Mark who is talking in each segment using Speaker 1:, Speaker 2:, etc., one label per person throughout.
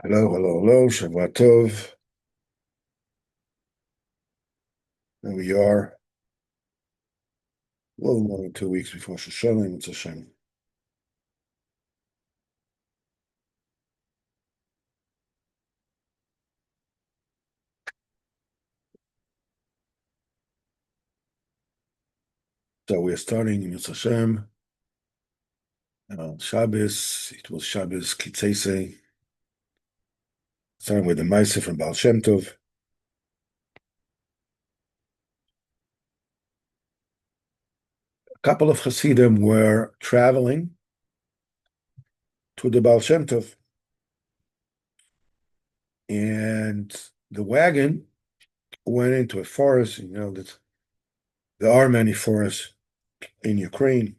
Speaker 1: Hello, hello, hello, Shabbat Tov. There we are, a little more than 2 weeks before Shoshana, it's a shame. So we're starting in Hashem, Shabbos. It was Shabbos Kitzese, starting with the Maaseh from Baal Shemtov. A couple of Hasidim were traveling to the Baal Shemtov, and the wagon went into a forest. You know that there are many forests in Ukraine,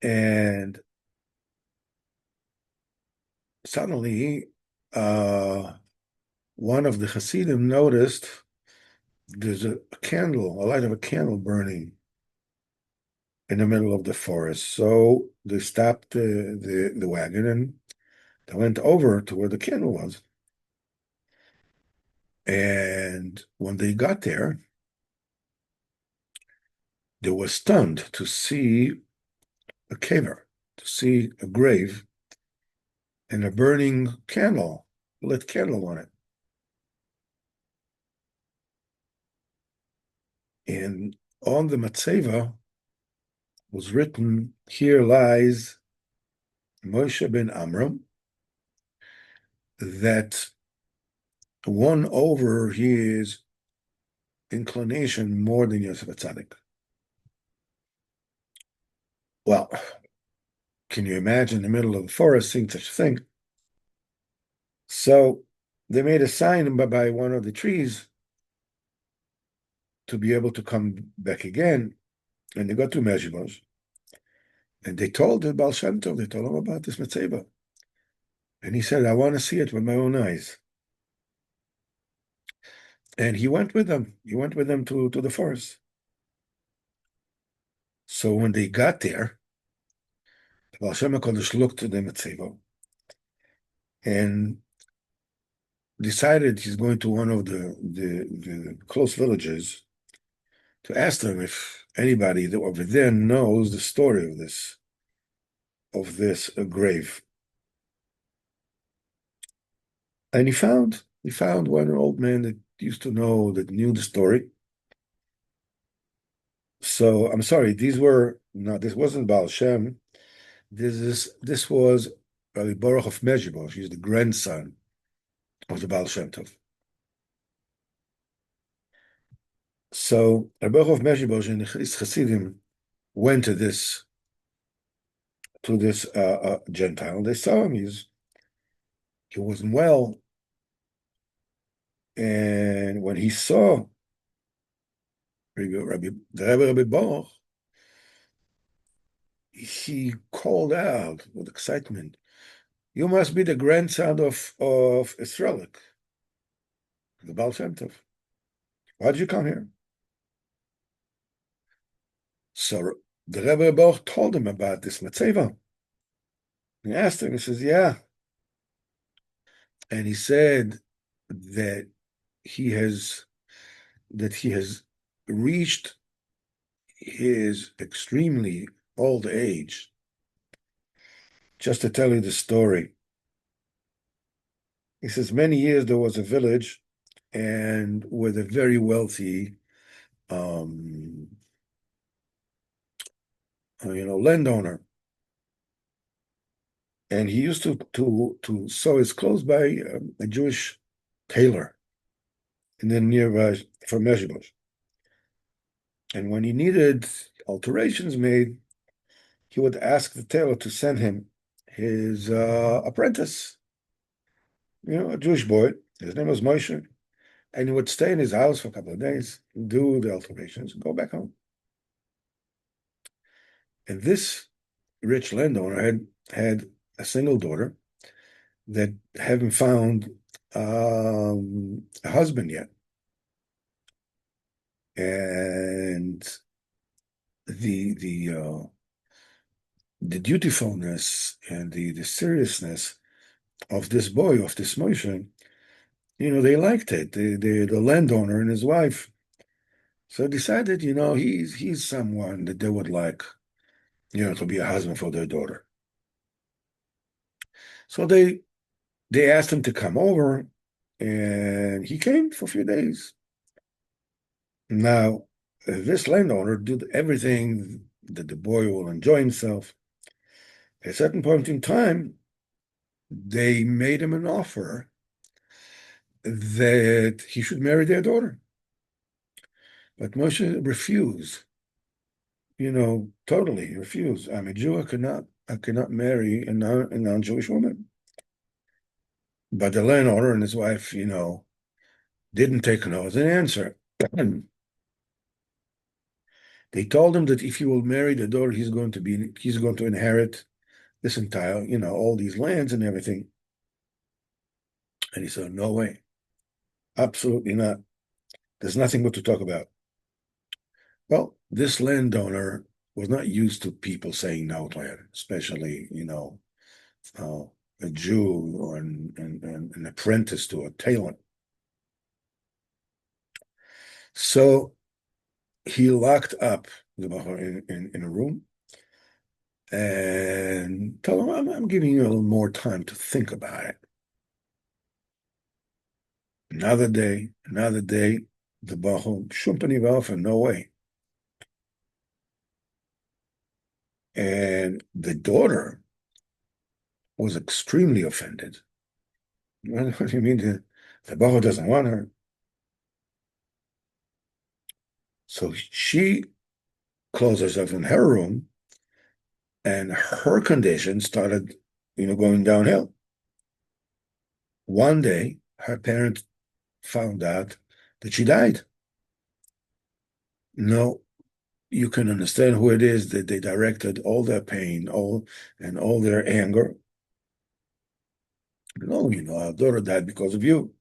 Speaker 1: and suddenly, one of the Hasidim noticed there's a candle, a light of a candle burning in the middle of the forest. So they stopped the wagon and they went over to where the candle was. And when they got there, they were stunned to see a caver, to see a grave and a burning candle, lit candle on it. And on the matzeva was written, "Here lies Moshe ben Amram, that won over his inclination more than Yosef Atzadik." Well, can you imagine in the middle of the forest seeing such a thing? So they made a sign by one of the trees to be able to come back again. And they got to Mezhibos. And they told the Baal Shemtov, they told him about this Metzeva. And he said, I want to see it with my own eyes. And he went with them. He went with them to the forest. So when they got there, the Baal Shem HaKadosh looked at the Metzeva and decided he's going to one of the close villages to ask them if anybody that over there knows the story of this grave. And he found one old man that used to know, that knew the story. So I'm sorry, these were no, this wasn't Baal Shem. This was Rabbi Baruch of Mezhibos. He's the grandson of the Baal Shem Tov. So Rabbi Baruch of Mezhibos and his Hasidim went to this Gentile. They saw him. He wasn't well, and when he saw Rabbi Baruch, he called out with excitement, "You must be the grandson of Israelik, the Baal Shem Tov. Why did you come here?" So the Rabbi Baruch told him about this Matzeva. He asked him, he says, "Yeah." And he said that he has he has reached his extremely old age. Just to tell you the story, he says many years there was a village, and with a very wealthy, um, landowner, and he used to sew his clothes by a Jewish tailor in the nearby from Mezhibos. And when he needed alterations made, he would ask the tailor to send him his apprentice, a Jewish boy. His name was Moshe, and he would stay in his house for a couple of days, do the alterations, and go back home. And this rich landowner had a single daughter that hadn't found a husband yet, and the the dutifulness and the seriousness of this boy, of this Moshe, they liked it. The landowner and his wife. So decided, he's someone that they would like, to be a husband for their daughter. So they asked him to come over, and he came for a few days. Now, this landowner did everything that the boy will enjoy himself. At a certain point in time, they made him an offer that he should marry their daughter. But Moshe refused, totally refused. I'm a Jew, I cannot marry a non-Jewish woman. But the landowner and his wife, didn't take no as an answer. They told him that if he will marry the daughter, he's going to inherit this entire, all these lands and everything. And he said, no way, absolutely not. There's nothing good to talk about. Well, this landowner was not used to people saying no to him, especially, uh, a Jew or an apprentice to a tailor. So he locked up the Bahar in a room and told him, I'm giving you a little more time to think about it. Another day, the Bahar, Shumpani Valfa, no way. And the daughter was extremely offended. What do you mean the Bahar doesn't want her? So she closed herself in her room, and her condition started, going downhill. One day, her parents found out that she died. No, you can understand who it is that they directed all their pain, all their anger. No, our daughter died because of you.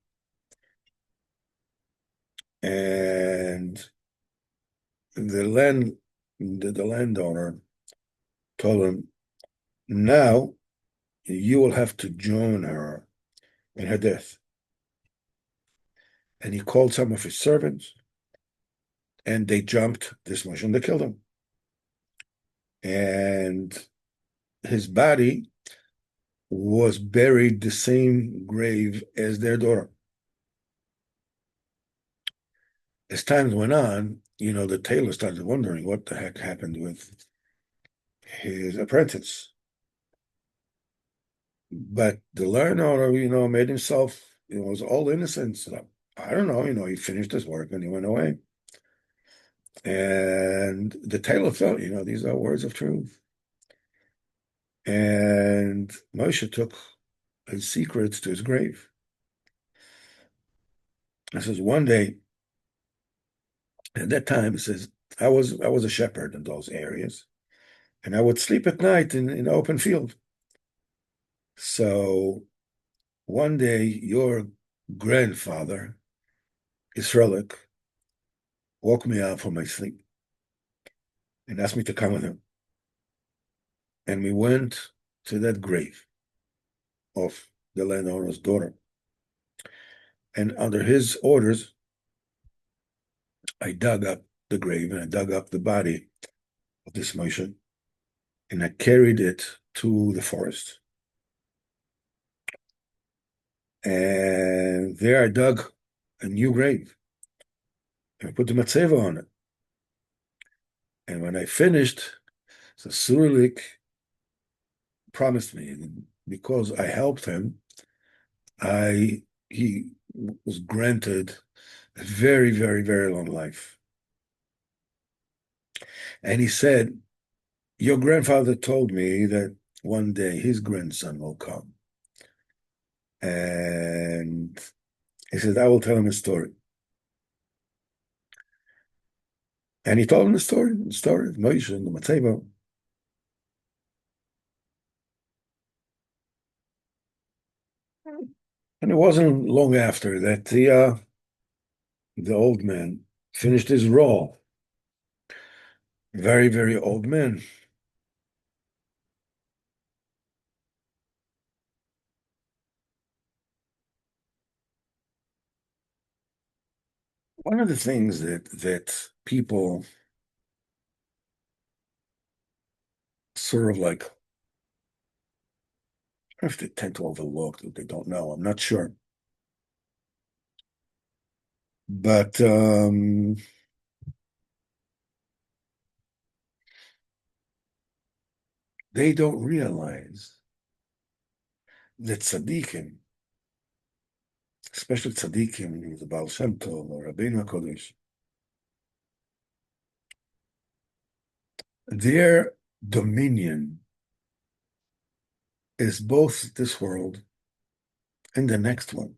Speaker 1: And the landowner told him, now you will have to join her in her death. And he called some of his servants, and they jumped this much and they killed him. And his body was buried the same grave as their daughter. As time went on, the tailor started wondering what the heck happened with his apprentice. But the landowner, made himself, was all innocent. So, I don't know, he finished his work and he went away. And the tailor thought, these are words of truth. And Moshe took his secrets to his grave. It says one day, at that time, it says, I was a shepherd in those areas, and I would sleep at night in an open field. So one day, your grandfather, Israelik, woke me up from my sleep and asked me to come with him. And we went to that grave of the landowner's daughter. And under his orders, I dug up the grave and I dug up the body of this Moshe, and I carried it to the forest. And there I dug a new grave. And I put the matzeva on it. And when I finished, so Surulik promised me, because I helped him, he was granted a very, very, very long life. And he said, your grandfather told me that one day his grandson will come. And he said, I will tell him a story. And he told him the story of Moshe and the Matzeva. And it wasn't long after that the old man finished his role. Very, very old man. One of the things that people sort of like, I don't know if they tend to overlook that they don't know, I'm not sure. But they don't realize that tzaddikim, especially tzaddikim, the Baal Shemtov or Rabbeinu HaKodesh, their dominion is both this world and the next one.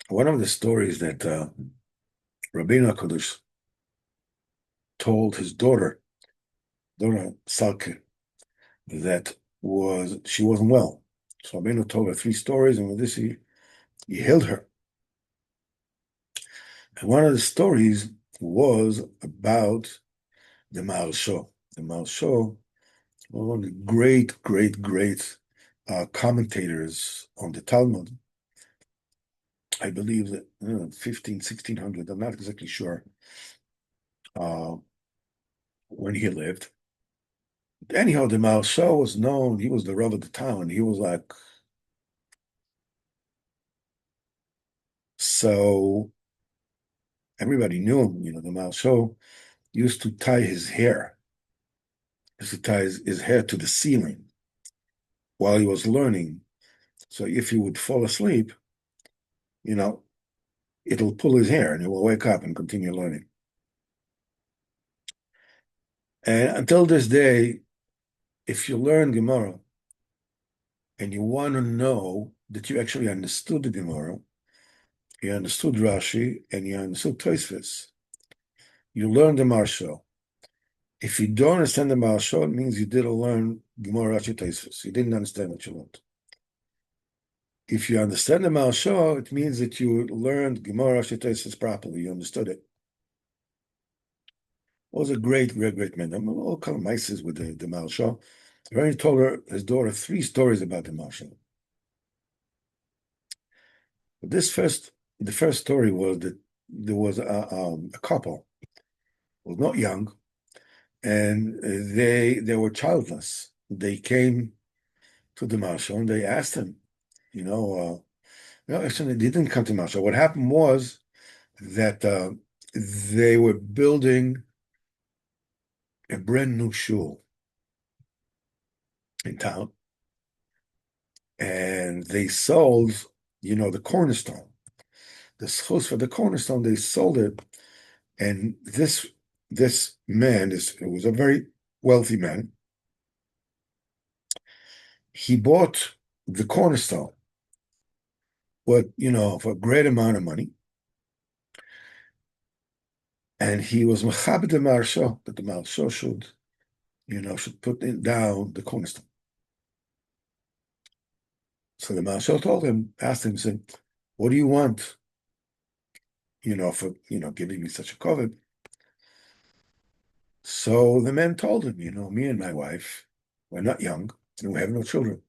Speaker 1: One of the stories that Rabbeinu HaKodesh told his daughter Salke, that she wasn't well. So Rabbeinu told her three stories, and with this he healed her. And one of the stories was about the Maharsha. The Maharsha, one of the great commentators on the Talmud. I believe that 1600, I'm not exactly sure uh, when he lived. Anyhow, the Maharsha was known, he was the Rav of the town. He was like, so everybody knew him. The Maharsha used to tie his hair, used to tie his hair to the ceiling while he was learning. So if he would fall asleep, you know, it'll pull his hair and he will wake up and continue learning. And until this day, if you learn Gemara and you want to know that you actually understood the Gemara, you understood Rashi, and you understood Tosfos, you learn the Maharsha. If you don't understand the Maharsha, it means you didn't learn Gemara, Rashi, Tosfos. You didn't understand what you learned. If you understand the Maharsha, it means that you learned Gemara, Rashi, Tosfos properly. You understood it. Was a great man. I'm all kind of mices with the Maharsha. He told his daughter three stories about the Maharsha. But the first story was that there was a couple, was not young, and they were childless. They came to the Maharsha and they asked him, no, actually, they didn't come to Maharsha. What happened was that they were building a brand new shul in town, and they sold, the cornerstone. The schus for the cornerstone, they sold it, and this man it was a very wealthy man. He bought the cornerstone, for a great amount of money, and he was mechabed the Maharsha, that the Maharsha should put down the cornerstone. So the Maharsha asked him, said, "What do you want? For giving me such a covet?" So the man told him, me and my wife, we're not young and we have no children.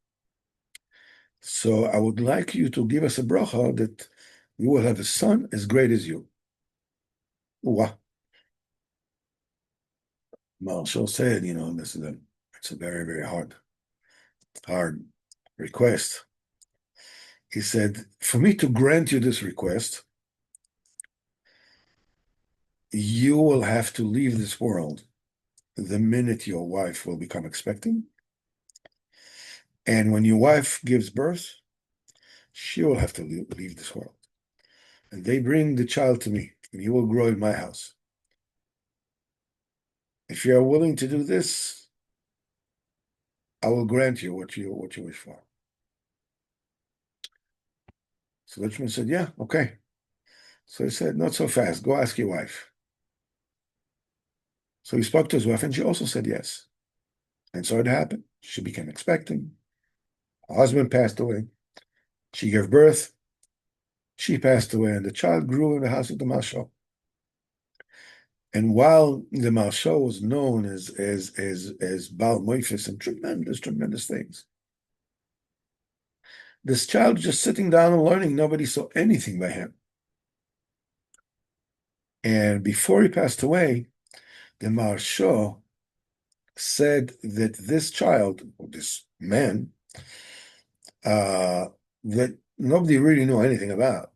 Speaker 1: So I would like you to give us a bracha that you will have a son as great as you. Wow. Maharsha said, it's a very, very hard request. He said, for me to grant you this request, you will have to leave this world the minute your wife will become expecting. And when your wife gives birth, she will have to leave this world. And they bring the child to me, and he will grow in my house. If you are willing to do this, I will grant you what you wish for. So Richmond said, yeah, okay. So he said, not so fast. Go ask your wife. So he spoke to his wife, and she also said yes. And so it happened. She became expecting. Her husband passed away. She gave birth. She passed away, and the child grew in the house of the Maharsha. And while the Maharsha was known as Baal Moifis and tremendous things, This child just sitting down and learning, nobody saw anything by him. And before he passed away, the Maharsha said that this child, this man, that nobody really knew anything about,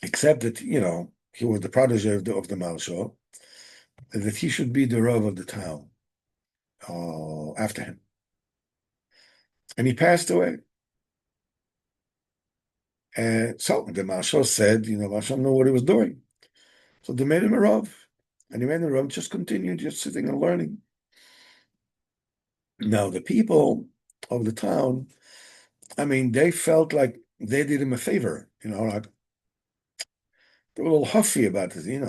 Speaker 1: except that, he was the protege of the Maharsha, that he should be the Rav of the town after him. And he passed away. And so the Maharsha said, Maharsha knew what he was doing. So they made him a Rav. And he made him a Rav, just continued just sitting and learning. Now, the people of the town, they felt like they did him a favor, like they were a little huffy about this, and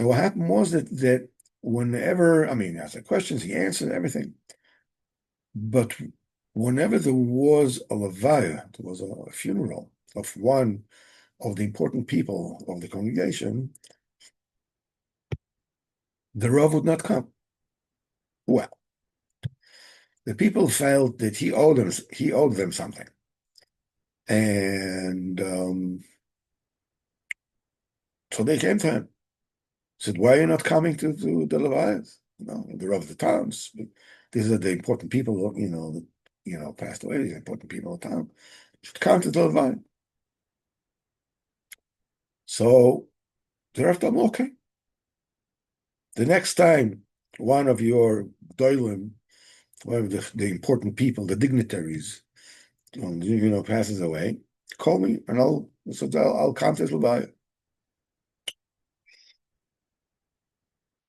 Speaker 1: what happened was that whenever, asked the questions, he answered everything. But whenever there was a levaya, there was a funeral of one of the important people of the congregation, the Rav would not come. Well, the people felt that he owed them something. And so they came to him. Said, why are you not coming to the Levites? The Rav of the towns. These are the important people, that passed away, the important people of the town. You should come to the Levite. So the Rav told him, okay. The next time one of your doilim, one of the important people, the dignitaries, passes away, call me and I'll come to the Levite.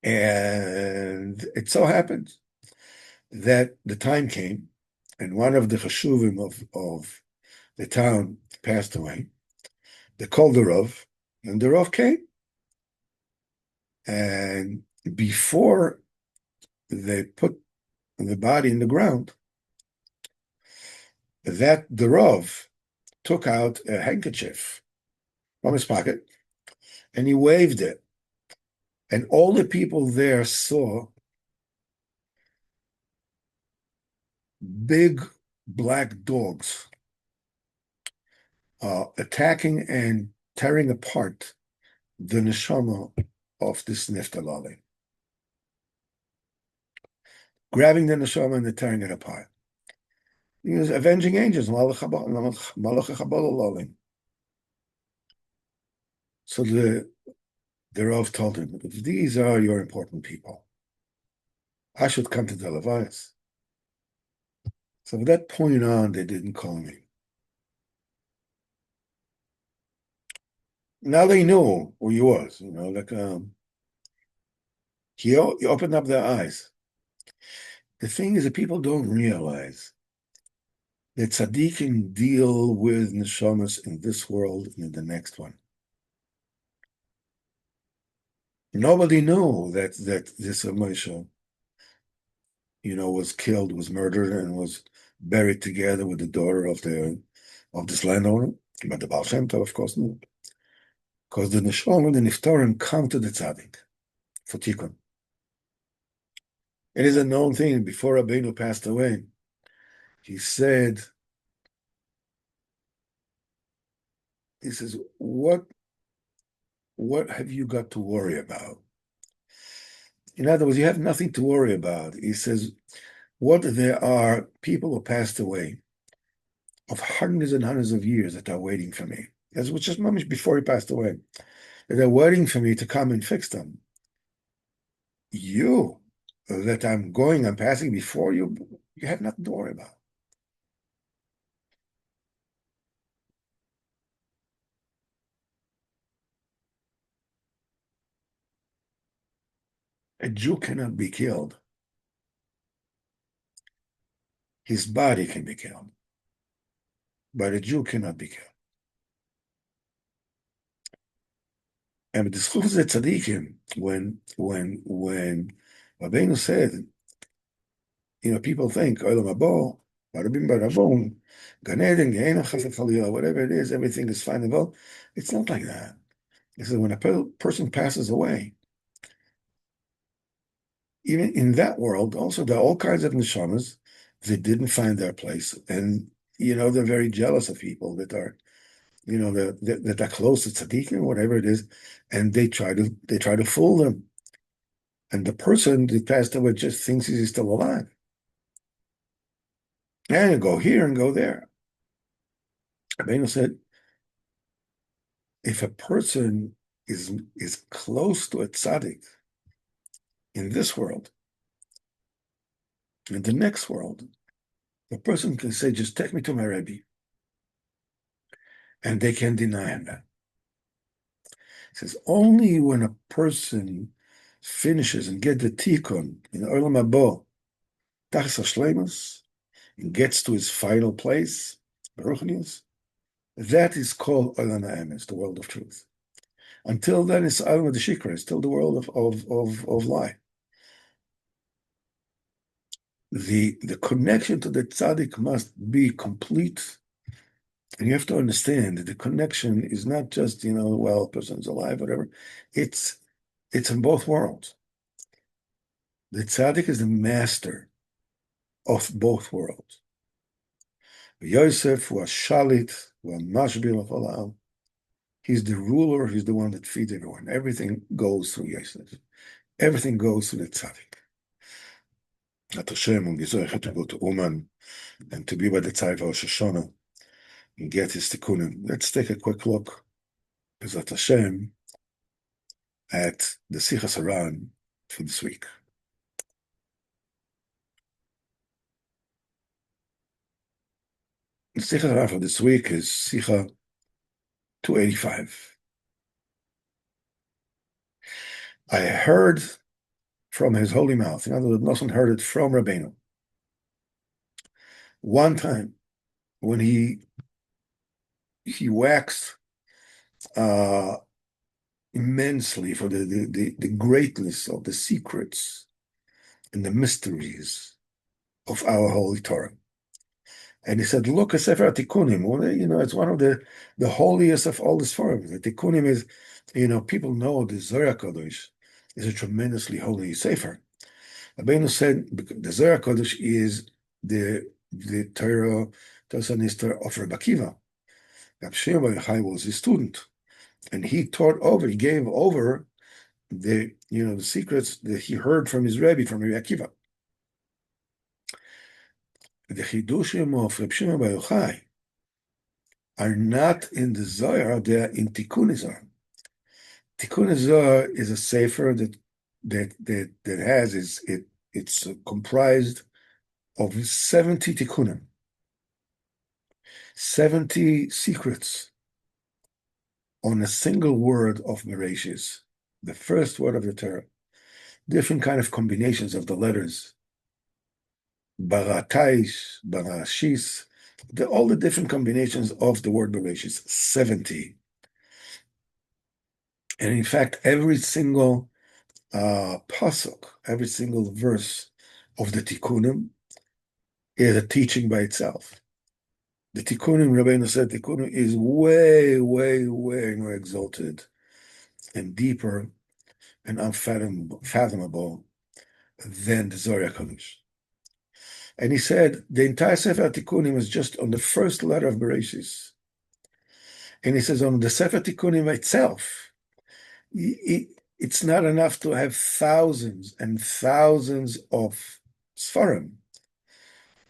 Speaker 1: And it so happens that the time came, and one of the chashuvim of the town passed away. They called the Rav, and the Rav came. And before they put the body in the ground, that the Rav took out a handkerchief from his pocket, and he waved it. And all the people there saw big black dogs attacking and tearing apart the neshama of this niftalali, grabbing the neshama and tearing it apart. He was avenging angels. So the Rav told him, if these are your important people, I should come to the Levites. So from that point on, they didn't call me. Now they knew who he was, he opened up their eyes. The thing is that people don't realize that tzaddikim deal with neshamas in this world and in the next one. Nobody knew that this Moshe, was killed, was murdered, and was buried together with the daughter of this landowner. But the Baal Shemtov, of course, knew. Because the neshama, the niftarim, come to the tzaddik for tikkun. It is a known thing. Before Rabbeinu passed away, he said, what have you got to worry about? In other words, you have nothing to worry about. He says, what there are people who passed away of hundreds and hundreds of years that are waiting for me. That was just moments before he passed away. They're waiting for me to come and fix them. You, that I'm passing before you, you have nothing to worry about. A Jew cannot be killed. His body can be killed, but a Jew cannot be killed. And the schus tzaddikim, when Rabbeinu said, people think olam habo, barabim barabon, Gan Eden, Gehenna, Chas v'Chalila, whatever it is, everything is fine and well. It's not like that. He said when a person passes away, even in that world, also there are all kinds of neshamas that didn't find their place, and they're very jealous of people that are, that are close to tzaddikim, whatever it is, and they try to fool them. And the person that passed away just thinks he's still alive. And go here and go there. Rabbeinu said, if a person is close to a tzaddik in this world, in the next world, the person can say, just take me to my Rebbe. And they can deny him that. It says, only when a person finishes and get the tikkun in Olam Habo, Tachas HaShleimus, and gets to his final place, Baruchnius, that is called Olam HaEmes, the world of truth. Until then, it's Olam HaDeshikra, it's still the world of lie. The connection to the tzaddik must be complete. And you have to understand that the connection is not just, well, a person's alive, whatever. It's in both worlds. The tzaddik is the master of both worlds. Yosef was shalit, was mashbil of olam. He's the ruler, he's the one that feeds everyone. Everything goes through Yosef. Everything goes through the tzaddik. At Hashem, and Gizor to go to Uman and to be by the tzaddik of Rosh Hashanah and get his tikkunim. Let's take a quick look, Bezat Hashem, at the Sichos Haran for this week. The Sichos Haran for this week is Sicha 285. I heard from his holy mouth, in other words, Nosson heard it from Rabbeinu. One time, when he waxed immensely for the greatness of the secrets and the mysteries of our holy Torah. And he said, look at Sefer Tikkunim. It's one of the holiest of all the Sforim. The Tikkunim is, people know the Zohar Kodesh is a tremendously holy Sefer. Rabbeinu said, the Zohar Kodesh is the Torah Tosanister of Rebbe Akiva. Reb Shimon Bar Yochai was his student. And he gave over the secrets that he heard from his Rebbe, from Rebbe Akiva. The Chidushim of Reb Shimon Bar Yochai are not in the Zohar, they are in Tikkun Zohar. Tikkun Zohar is a sefer it's comprised of 70 tikkunim, 70 secrets on a single word of Bereshis, the first word of the Torah, different kind of combinations of the letters, Barataish, Barashis, all the different combinations of the word Bereshis, 70. And in fact, every single pasuk, every single verse of the Tikkunim is a teaching by itself. The Tikkunim, Rabbeinu said, Tikkunim is way, way, way more exalted and deeper and unfathomable than the Zohar Kodesh. And he said, the entire Sefer Tikkunim is just on the first letter of Bereshis. And he says, on the Sefer Tikkunim itself, it's not enough to have thousands and thousands of Sfarim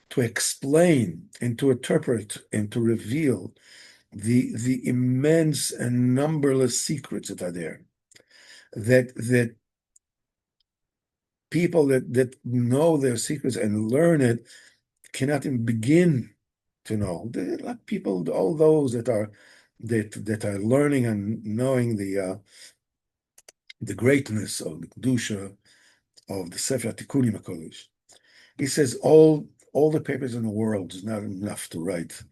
Speaker 1: to explain and to interpret and to reveal the immense and numberless secrets that are there, that people that know their secrets and learn it cannot even begin to know. They're like people, all those that are learning and knowing the greatness of the Kedusha of the Sefer Tikkunim HaKodesh. He says all the papers in the world is not enough to write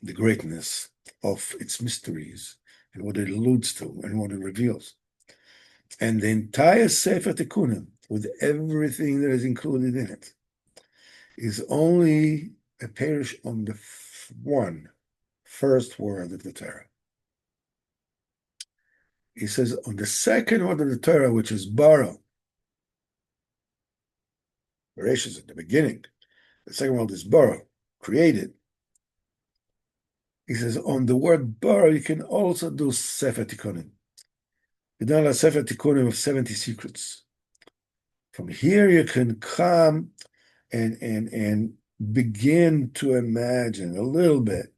Speaker 1: the greatness of its mysteries and what it alludes to and what it reveals. And the entire Sefer Tikkunim, with everything that is included in it, is only a parish on the first word of the Torah. He says on the second word of the Torah, which is bara, Bereshis at the beginning. The second word is bara, created. He says, on the word bar, you can also do Sefer Tikkunim. You know, a Sefer Tikkunim of 70 secrets. From here, you can come and begin to imagine a little bit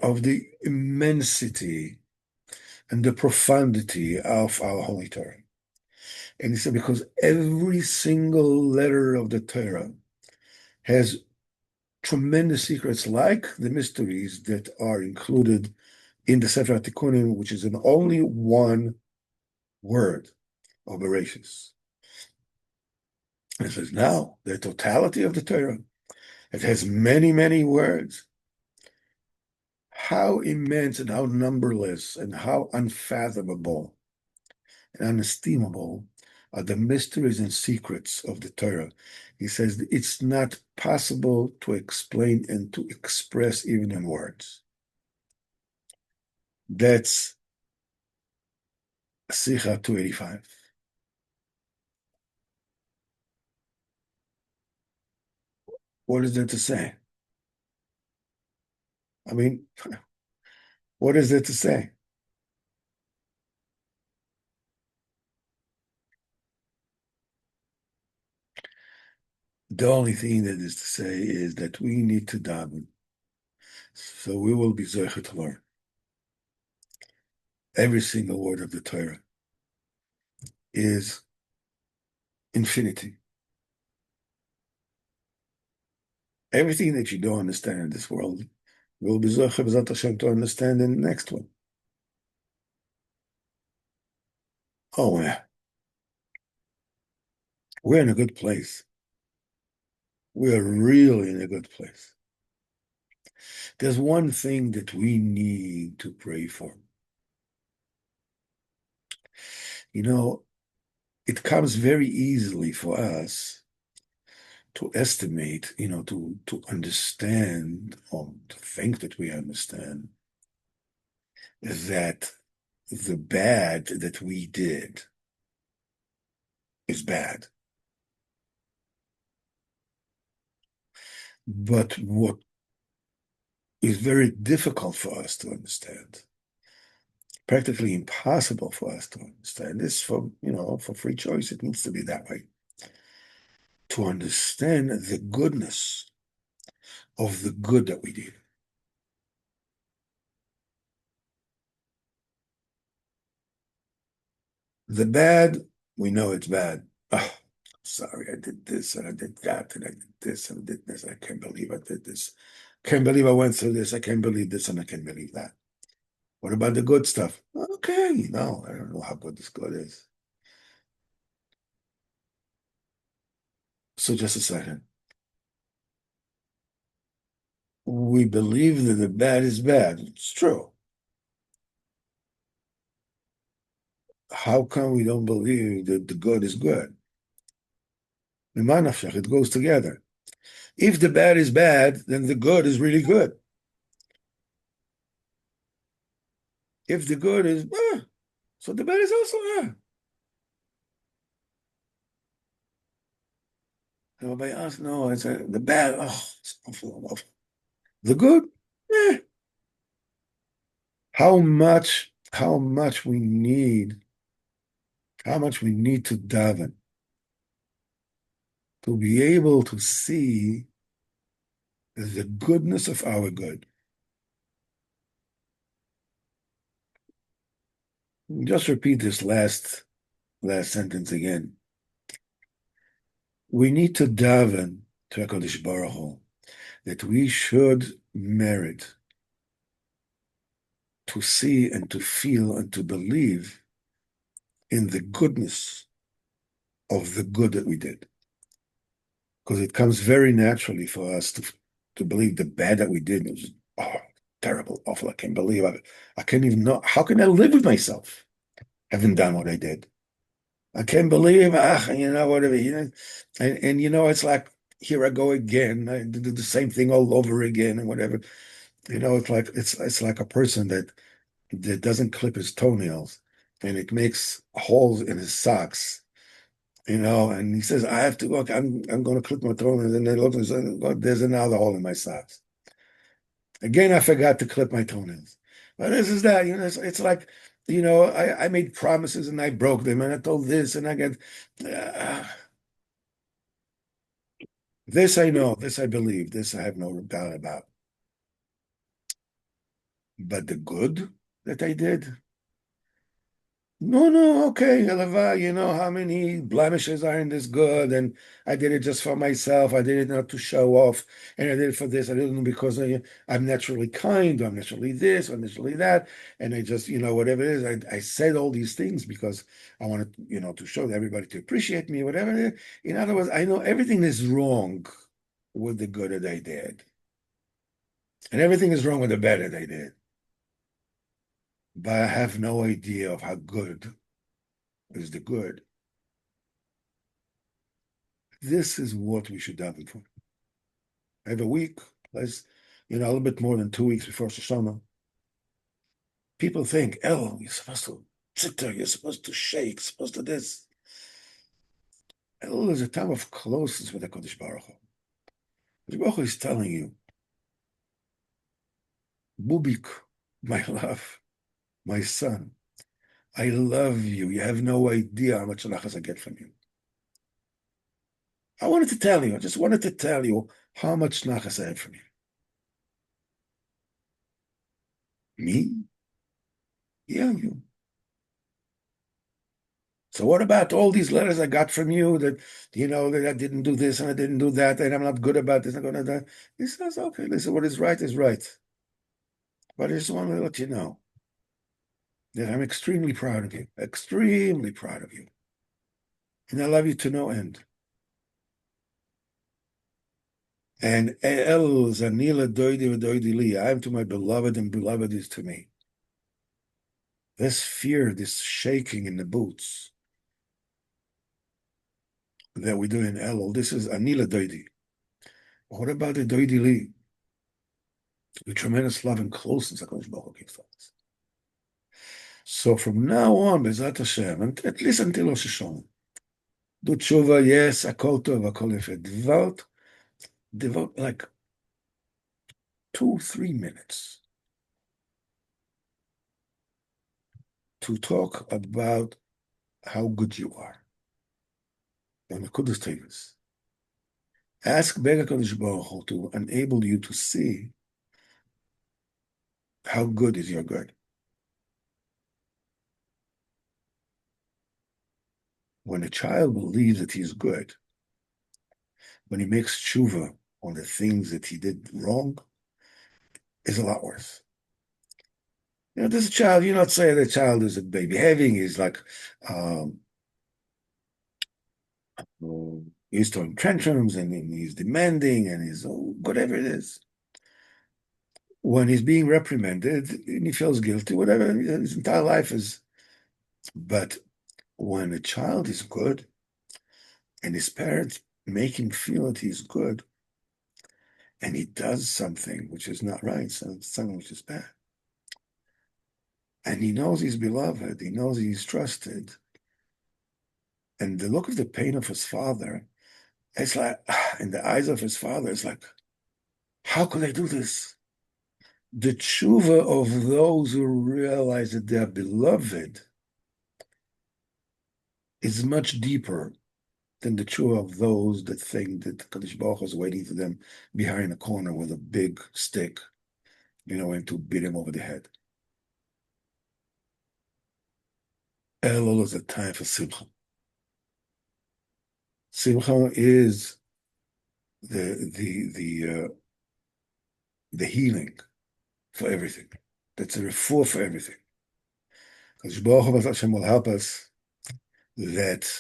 Speaker 1: of the immensity and the profundity of our Holy Torah. And he said, because every single letter of the Torah has tremendous secrets, like the mysteries that are included in the Sefer Tikkunim, which is in only one word of Bereshis. And it says, now, the totality of the Torah, it has many, many words. How immense and how numberless and how unfathomable and unestimable are the mysteries and secrets of the Torah. He says it's not possible to explain and to express even in words. That's Sicha 285. What is there to say? I mean, what is there to say? The only thing that is to say is that we need to daven. So we will be Zocher to learn every single word of the Torah is infinity. Everything that you don't understand in this world will be Zocher B'zat Hashem to understand in the next one. Oh, yeah. We're in a good place. We're really in a good place. There's one thing that we need to pray for. You know, it comes very easily for us to estimate, to understand or to think that we understand that the bad that we did is bad. But what is very difficult for us to understand, practically impossible for us to understand, is for free choice, it needs to be that way. To understand the goodness of the good that we did. The bad, we know it's bad. Oh, sorry, I did this and I did that and I did this and I did this. I can't believe I did this. Can't believe I went through this. I can't believe this and I can't believe that. What about the good stuff? Okay, no, I don't know how good this good is. So just a second. We believe that the bad is bad. It's true. How come we don't believe that the good is good? It goes together. If the bad is bad, then the good is really good. If the good is, so the bad is also, Everybody else, no, it's the bad, it's awful. The good, eh. How much we need, how much we need to daven to be able to see the goodness of our good. Just repeat this last sentence again. We need to daven to HaKadosh Baruch Hu that we should merit to see and to feel and to believe in the goodness of the good that we did. Because it comes very naturally for us to believe the bad that we did was terrible, awful. I can't believe it. I can't even know. How can I live with myself having done what I did? I can't believe, whatever, and it's like, here I go again. I do the same thing all over again and whatever. It's like a person that doesn't clip his toenails and it makes holes in his socks, and he says, I have to look, I'm going to clip my toenails, and then look and say, look, there's another hole in my socks. Again, I forgot to clip my toenails. But this is that, it's like, I made promises and I broke them and I told this and I get, uh, this I know, this I believe, this I have no doubt about. But the good that I did, no, no, okay, Elava, you know how many blemishes are in this good, and I did it just for myself. I did it not to show off, and I did it for this. I didn't it because I'm naturally kind, or I'm naturally this, or naturally that, and I just, whatever it is, I said all these things because I wanted, to show everybody to appreciate me, whatever it is. In other words, I know everything is wrong with the good that I did, and everything is wrong with the bad that I did, but I have no idea of how good is the good. This is what we should daven for. Every week, less, a little bit more than 2 weeks before Shoshana. People think, oh, you're supposed to sit there, you're supposed to shake, supposed to this. Elul is a time of closeness with the Kodesh Baruch Hu. Kodesh Baruch Hu is telling you, Bubik, my love, my son, I love you. You have no idea how much nachas I get from you. I just wanted to tell you how much nachas I have from you. Me? Yeah, you. So what about all these letters I got from you that, that I didn't do this and I didn't do that and I'm not good about this, I'm going to do that. He says, okay, listen, what is right is right. But I just want to let you know that I'm extremely proud of you, extremely proud of you. And I love you to no end. And El Zanila Doidi Doidi Li, I am to my beloved and beloved is to me. This fear, this shaking in the boots that we do in Elul, this is Anila Doidi. What about the Doidi Li? The tremendous love and closeness that HaKadosh Baruch Hu gives us. So from now on, Bezat Hashem, and at least until Rosh Hashanah, do tshuva, yes, akol tov, akol yefet. Devote like 2, 3 minutes to talk about how good you are. On the Kudus tables. Ask Bega Kodesh Baruch Hu to enable you to see how good is your good. When a child believes that he is good, when he makes tshuva on the things that he did wrong, is a lot worse. There's a child, you're not saying the child is a baby having, he's like, um, he's throwing tantrums and he's demanding and he's whatever it is. When he's being reprimanded and he feels guilty, whatever, his entire life is. But when a child is good and his parents make him feel that he's good and he does something which is not right, something which is bad, and he knows he's beloved, he knows he's trusted, and the look of the pain of his father, it's like, in the eyes of his father, it's like, how could I do this? The tshuva of those who realize that they're beloved is much deeper than the tshuva of those that think that Kadosh Baruch Hu is waiting for them behind a corner with a big stick, and to beat him over the head. Elul is a time for simcha. Simcha is the healing for everything. That's a refuah for everything. Kadosh Baruch Hu Hashem will help us that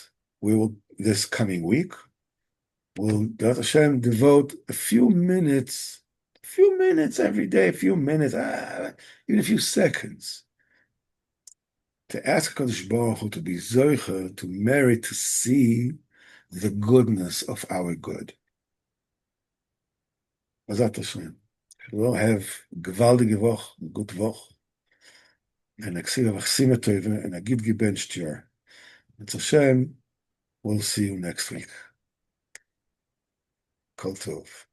Speaker 1: we will, this coming week, will Hashem devote a few minutes every day, a few minutes, even a few seconds, to ask HaKadosh Baruch Hu to be zoicha, to merit, to see the goodness of our good. Mazat Hashem. We'll have gewaldige Woche, good Woche, and a ksiva v'chsima tova, and a gid gebencht year. It's Hashem. We'll see you next week. Kol tov.